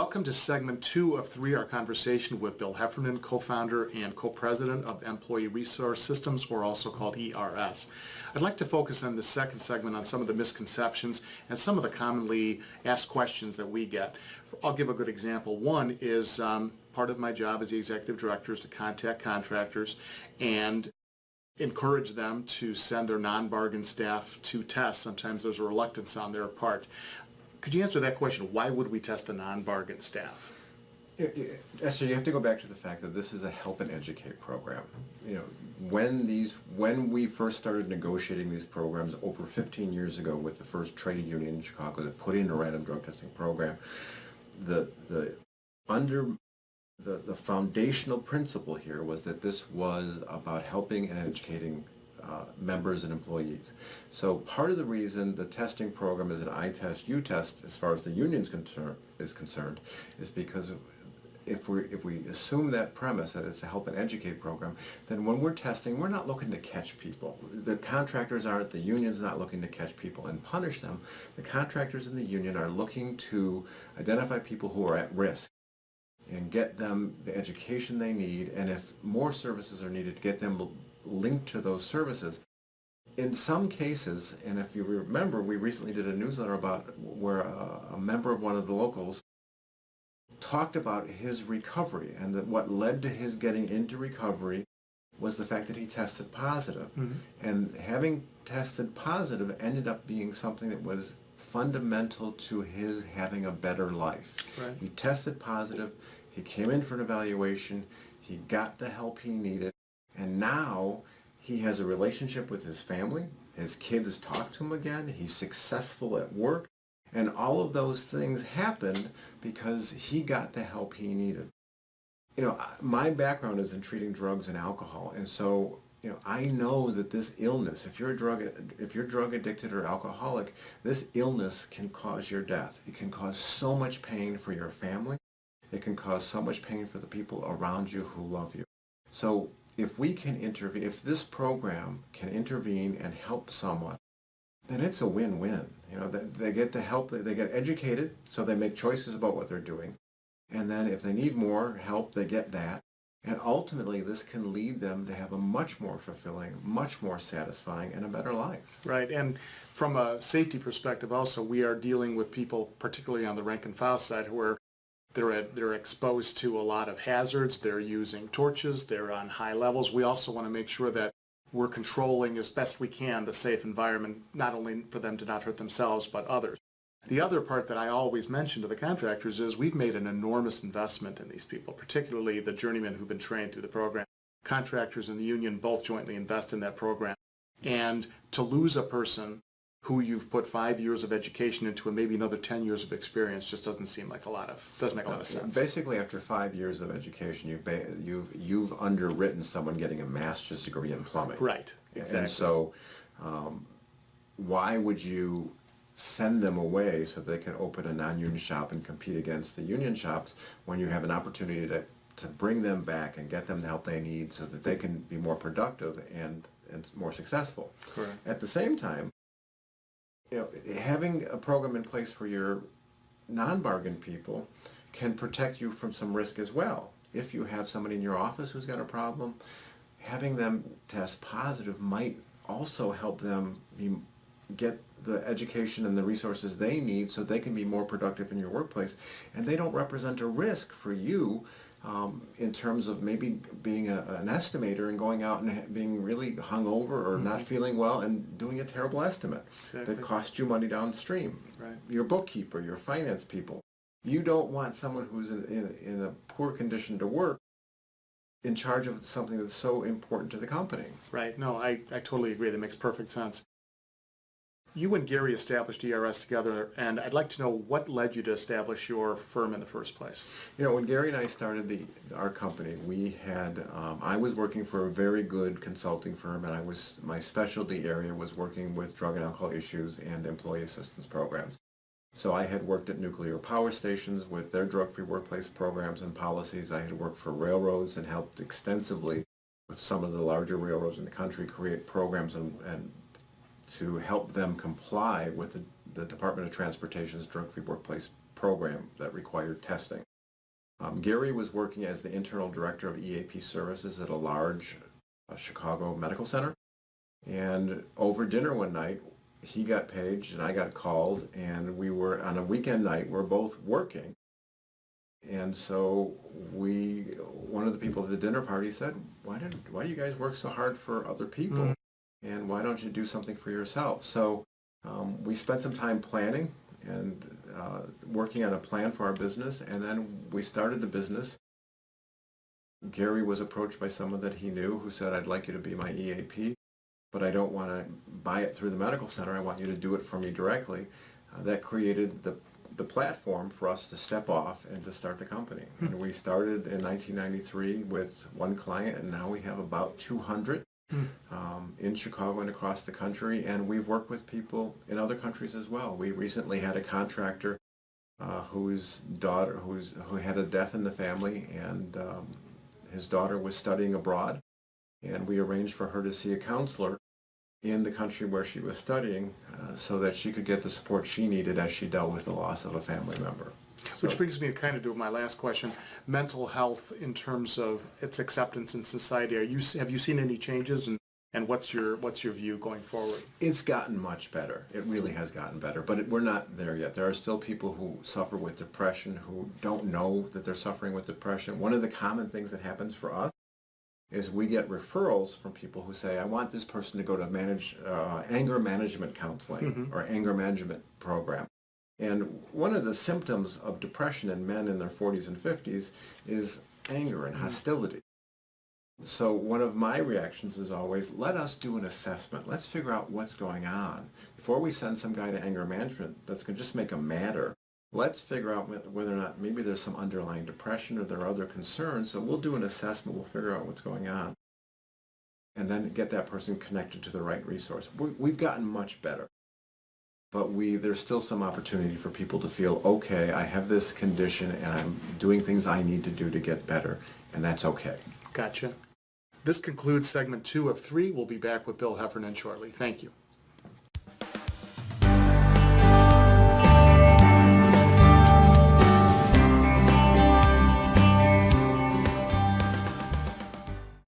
Welcome to segment 2 of 3, our conversation with Bill Heffernan, co-founder and co-president of Employee Resource Systems, or also called ERS. I'd like to focus on the second segment on some of the misconceptions and some of the commonly asked questions that we get. I'll give a good example. One is part of my job as the executive director is to contact contractors and encourage them to send their non-bargain staff to test. Sometimes there's a reluctance on their part. Could you answer that question? Why would we test the non-bargain staff? S.J., you have to go back to the fact that this is a help and educate program. You know, when we first started negotiating these programs over 15 years ago with the first trade union in Chicago that put in a random drug testing program, the foundational principle here was that this was about helping and educating members and employees. So part of the reason the testing program is an I test, you test as far as the union's concerned is because if we assume that premise that it's a help and educate program, then when we're testing, we're not looking to catch people. The contractors aren't, the union's not looking to catch people and punish them. The contractors in the union are looking to identify people who are at risk and get them the education they need, and if more services are needed, get them linked to those services. In some cases, and if you remember, we recently did a newsletter about where a member of one of the locals talked about his recovery, and that what led to his getting into recovery was the fact that he tested positive. Mm-hmm. And having tested positive ended up being something that was fundamental to his having a better life. Right. He tested positive, he came in for an evaluation, he got the help he needed, and now he has a relationship with his family, his kids talk to him again, he's successful at work, and all of those things happened because he got the help he needed. You know, my background is in treating drugs and alcohol, and so I know that this illness, if you're drug addicted or alcoholic, this illness can cause your death. It can cause so much pain for your family. It can cause so much pain for the people around you who love you. So if we can intervene, if this program can intervene and help someone, then it's a win-win. They get the help, they get educated, so they make choices about what they're doing. And then if they need more help, they get that. And ultimately, this can lead them to have a much more fulfilling, much more satisfying, and a better life. Right, and from a safety perspective also, we are dealing with people, particularly on the rank and file side, where they're exposed to a lot of hazards, they're using torches, they're on high levels. We also want to make sure that we're controlling as best we can the safe environment, not only for them to not hurt themselves, but others. The other part that I always mention to the contractors is we've made an enormous investment in these people, particularly the journeymen who've been trained through the program. Contractors and the union both jointly invest in that program. And to lose a person who you've put 5 years of education into and maybe another 10 years of experience just doesn't make a lot of sense. Basically, after 5 years of education, you've underwritten someone getting a master's degree in plumbing. Right, exactly. And so why would you send them away so they can open a non-union shop and compete against the union shops when you have an opportunity to bring them back and get them the help they need so that they can be more productive and more successful? Correct. At the same time, having a program in place for your non-bargain people can protect you from some risk as well. If you have somebody in your office who's got a problem, having them test positive might also help them get the education and the resources they need so they can be more productive in your workplace, and they don't represent a risk for you in terms of maybe being an estimator and going out and being really hungover or mm-hmm. not feeling well and doing a terrible estimate that costs you money downstream. Right. Your bookkeeper, your finance people. You don't want someone who's in a poor condition to work in charge of something that's so important to the company. Right. No, I totally agree. That makes perfect sense. You and Gary established ERS together, and I'd like to know what led you to establish your firm in the first place. When Gary and I started our company, we had I was working for a very good consulting firm, and my specialty area was working with drug and alcohol issues and employee assistance programs. So I had worked at nuclear power stations with their drug-free workplace programs and policies. I had worked for railroads and helped extensively with some of the larger railroads in the country create programs and to help them comply with the Department of Transportation's drug-free workplace program that required testing. Gary was working as the internal director of EAP services at a large Chicago medical center. And over dinner one night, he got paged and I got called, and we were on a weekend night, we're both working. And so one of the people at the dinner party said, why do you guys work so hard for other people? And why don't you do something for yourself? So we spent some time planning and working on a plan for our business, and then we started the business. Gary was approached by someone that he knew who said, I'd like you to be my EAP, but I don't want to buy it through the medical center. I want you to do it for me directly. That created the platform for us to step off and to start the company. And we started in 1993 with one client, and now we have about 200 in Chicago and across the country, and we've worked with people in other countries as well. We recently had a contractor who had a death in the family, and his daughter was studying abroad, and we arranged for her to see a counselor in the country where she was studying so that she could get the support she needed as she dealt with the loss of a family member. Which brings me kind of to my last question. Mental health in terms of its acceptance in society, have you seen any changes, and what's your view going forward? It's gotten much better. It really has gotten better, but we're not there yet. There are still people who suffer with depression who don't know that they're suffering with depression. One of the common things that happens for us is we get referrals from people who say, I want this person to go to anger management counseling or anger management program. And one of the symptoms of depression in men in their 40s and 50s is anger and hostility. So one of my reactions is always, let us do an assessment. Let's figure out what's going on. Before we send some guy to anger management, that's going to just make them madder. Let's figure out whether or not maybe there's some underlying depression or there are other concerns. So we'll do an assessment. We'll figure out what's going on. And then get that person connected to the right resource. We've gotten much better. But there's still some opportunity for people to feel, okay, I have this condition and I'm doing things I need to do to get better, and that's okay. Gotcha. This concludes segment 2 of 3. We'll be back with Bill Heffernan shortly. Thank you.